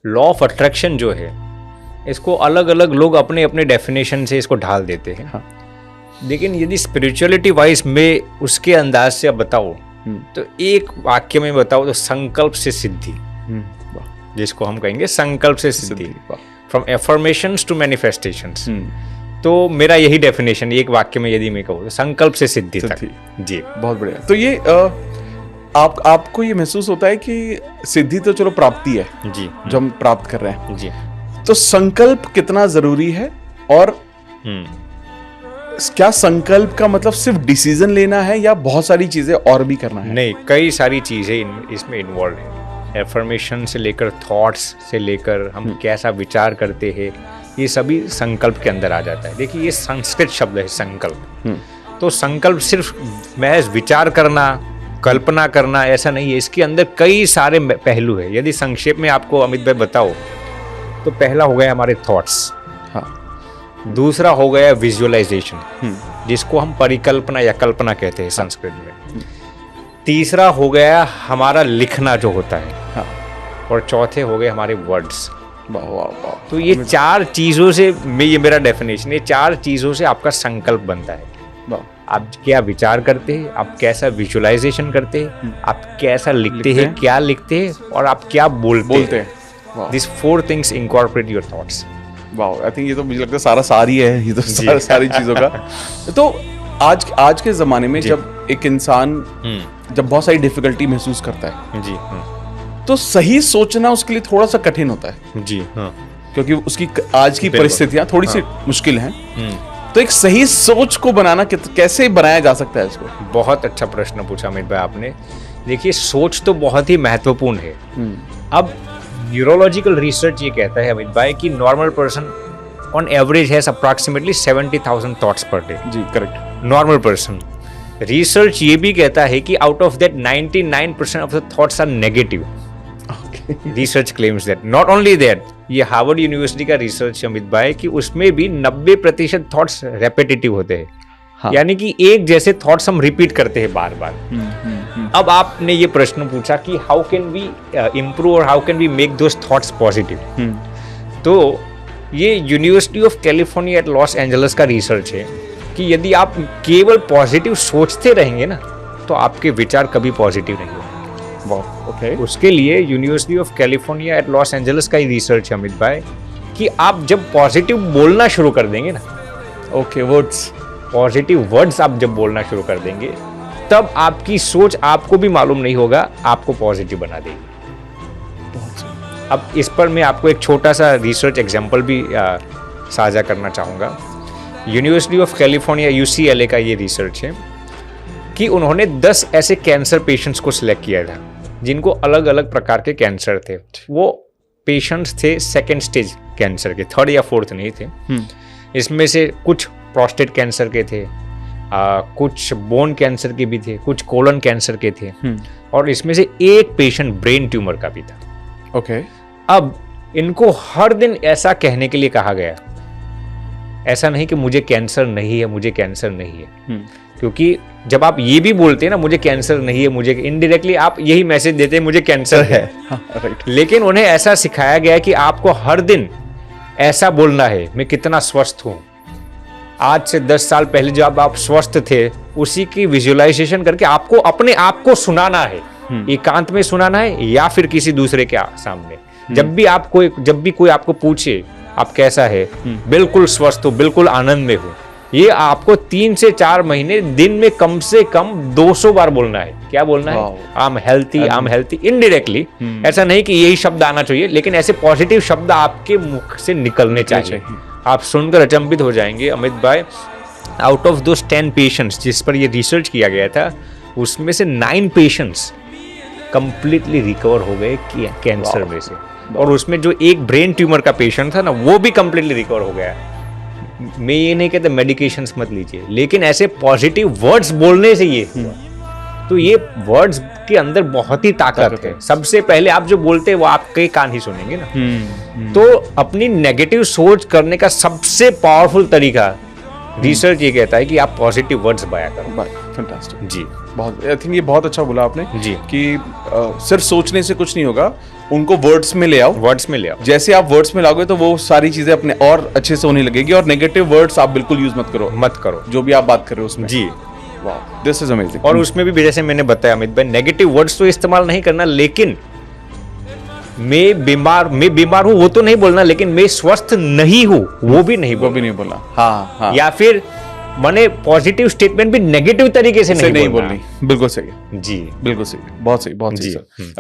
Law of attraction जो है, इसको अलग अलग लोग अपने अपने डेफिनेशन से इसको ढाल देते हैं। हाँ। लेकिन यदि स्पिरिचुअलिटी वाइज में उसके अंदाज से अब बताओ तो एक वाक्य में बताओ तो संकल्प से सिद्धि, जिसको हम कहेंगे संकल्प से सिद्धि, फ्रॉम एफर्मेशंस टू मैनिफेस्टेशंस। तो मेरा यही डेफिनेशन एक वाक्य में यदि मैं कहूँ तो संकल्प से सिद्धि तक। जी, बहुत बढ़िया। तो ये आपको ये महसूस होता है कि सिद्धि तो चलो प्राप्ति है जी, जो हम प्राप्त कर रहे हैं जी, तो संकल्प कितना जरूरी है? और क्या संकल्प का मतलब सिर्फ डिसीजन लेना है या बहुत सारी चीजें और भी करना है? नहीं, कई सारी चीजें इसमें इन्वॉल्व है। एफर्मेशन से लेकर थॉट्स से लेकर हम कैसा विचार करते हैं, ये सभी संकल्प के अंदर आ जाता है। देखिए, ये संस्कृत शब्द है संकल्प। तो संकल्प सिर्फ महज विचार करना, कल्पना करना ऐसा नहीं है, इसके अंदर कई सारे पहलू है। यदि संक्षेप में आपको अमित भाई बताओ तो पहला हो गया हमारे थॉट्स, दूसरा हो गया विजुअलाइजेशन, जिसको हम परिकल्पना या कल्पना कहते हैं संस्कृत में। तीसरा हो गया हमारा लिखना जो होता है, और चौथे हो गए हमारे वर्ड्स। तो ये चार चीजों से, ये मेरा डेफिनेशन, ये चार चीजों से आपका संकल्प बनता है। आप क्या विचार करते हैं, आप कैसा विजुअलाइजेशन करते हैं, आप कैसा लिखते हैं, क्या लिखते हैं, और आप क्या बोलते हैं। These 4 things incorporate your thoughts. Wow, I think ये तो मुझे लगता है सारा सारी है ये तो सारी चीजों का। तो आज के जमाने में जब एक इंसान जब बहुत सारी डिफिकल्टी महसूस करता है जी, तो सही सोचना उसके लिए थोड़ा सा कठिन होता है जी, हाँ, क्योंकि उसकी आज की परिस्थितियां थोड़ी सी मुश्किल हैं। तो एक सही सोच को बनाना कैसे बनाया जा सकता है इसको? बहुत अच्छा प्रश्न पूछा अमित भाई आपने। देखिए, सोच तो बहुत ही महत्वपूर्ण है। अब न्यूरोलॉजिकल रिसर्च ये कहता है अमित भाई कि normal person on average has approximately 70,000 thoughts per day. जी, करेक्ट। Normal person. रिसर्च ये भी कहता है कि out of that 99% of the thoughts are negative. Research claims that. Not only that, ये हार्वर्ड यूनिवर्सिटी का रिसर्च अमित भाई कि उसमें भी 90% थॉट्स रेपिटेटिव होते हैं। हाँ। यानी कि एक जैसे थॉट्स हम रिपीट करते हैं बार बार। अब आपने ये प्रश्न पूछा कि हाउ कैन वी इम्प्रूव और how can we make those thoughts positive. तो ये University of California at Los Angeles का रिसर्च है कि यदि आप केवल पॉजिटिव सोचते रहेंगे ना तो आपके विचार कभी पॉजिटिव नहीं होंगे। उसके लिए University of California at Los Angeles का ही रिसर्च है अमित भाई कि आप जब पॉजिटिव बोलना शुरू कर देंगे ना, पॉजिटिव वर्ड्स आप जब बोलना शुरू कर देंगे तब आपकी सोच आपको भी मालूम नहीं होगा आपको पॉजिटिव बना देगी। अब इस पर मैं आपको एक छोटा सा रिसर्च एग्जांपल भी साझा करना चाहूँगा। यूनिवर्सिटी ऑफ कैलिफोर्निया UCLA का ये रिसर्च है कि उन्होंने 10 ऐसे कैंसर पेशेंट्स को सिलेक्ट किया था जिनको अलग अलग प्रकार के कैंसर थे। वो पेशेंट्स थे सेकेंड स्टेज कैंसर के, थर्ड या फोर्थ नहीं थे। इसमें से कुछ प्रोस्टेट कैंसर के थे, कुछ बोन कैंसर के भी थे, कुछ कोलन कैंसर के थे, और इसमें से एक पेशेंट ब्रेन ट्यूमर का भी था। अब इनको हर दिन ऐसा कहने के लिए कहा गया, ऐसा नहीं कि मुझे कैंसर नहीं है, मुझे कैंसर नहीं है। क्योंकि जब आप ये भी बोलते हैं ना मुझे कैंसर नहीं है, मुझे इनडायरेक्टली आप यही मैसेज देते हैं मुझे कैंसर है। लेकिन उन्हें ऐसा सिखाया गया कि आपको हर दिन ऐसा बोलना है मैं कितना स्वस्थ हूं। आज से 10 साल पहले जब आप स्वस्थ थे उसी की विजुअलाइजेशन करके आपको अपने आप को सुनाना है, एकांत में सुनाना है या फिर किसी दूसरे के सामने। जब भी कोई आपको पूछे आप कैसा है, बिल्कुल स्वस्थ हो, बिल्कुल आनंद में हो, ये आपको 3 से 4 महीने दिन में कम से कम 200 बार बोलना है। क्या बोलना है? I am healthy. इनडायरेक्टली, ऐसा नहीं कि यही शब्द आना चाहिए, लेकिन ऐसे पॉजिटिव शब्द आपके मुख से निकलने चाहिए। आप सुनकर अचंभित हो जाएंगे अमित भाई, आउट ऑफ दोस 10 पेशेंट्स जिस पर ये रिसर्च किया गया था उसमें से 9 पेशेंट्स कंप्लीटली रिकवर हो गए कैंसर में से, और उसमें जो एक ब्रेन ट्यूमर का पेशेंट था ना वो भी कंप्लीटली रिकवर हो गया। मैं ये नहीं कहता मेडिकेशंस मत लीजिए, लेकिन ऐसे पॉजिटिव वर्ड्स बोलने से ये हुआ। तो ये वर्ड्स के अंदर बहुत ही ताकत है। सबसे पहले आप जो बोलते हैं वो आपके कान ही सुनेंगे ना। तो अपनी नेगेटिव सोच करने का सबसे पावरफुल तरीका रिसर्च ये कहता है कि आप पॉजिटिव वर्ड्स बयां करो। फैंटास्टिक जी, बहुत, आई थिंक ये बहुत अच्छा बोला आपने जी कि सिर्फ सोचने से कुछ नहीं होगा, उनको वर्ड्स में ले आओ। वर्ड्स में ले आओ। जैसे आप वर्ड्स में लाओगे तो वो सारी चीजें अपने और अच्छे से होने लगेगी। और नेगेटिव वर्ड्स आप बिल्कुल यूज मत करो जो भी आप बात कर रहे हो उसमें। जी, वाह, दिस इज अमेजिंग। और उसमें भी जैसे मैंने बताया अमित भाई, नेगेटिव वर्ड्स तो इस्तेमाल नहीं करना, लेकिन मैं बीमार हूं वो तो नहीं बोलना, लेकिन मैं स्वस्थ नहीं हूं वो भी नहीं बोलना। हाँ हाँ। या फिर मैंने पॉजिटिव स्टेटमेंट भी नेगेटिव तरीके से नहीं बोलनी। बिल्कुल सही है जी, बिल्कुल सही, बहुत सही जी। सर।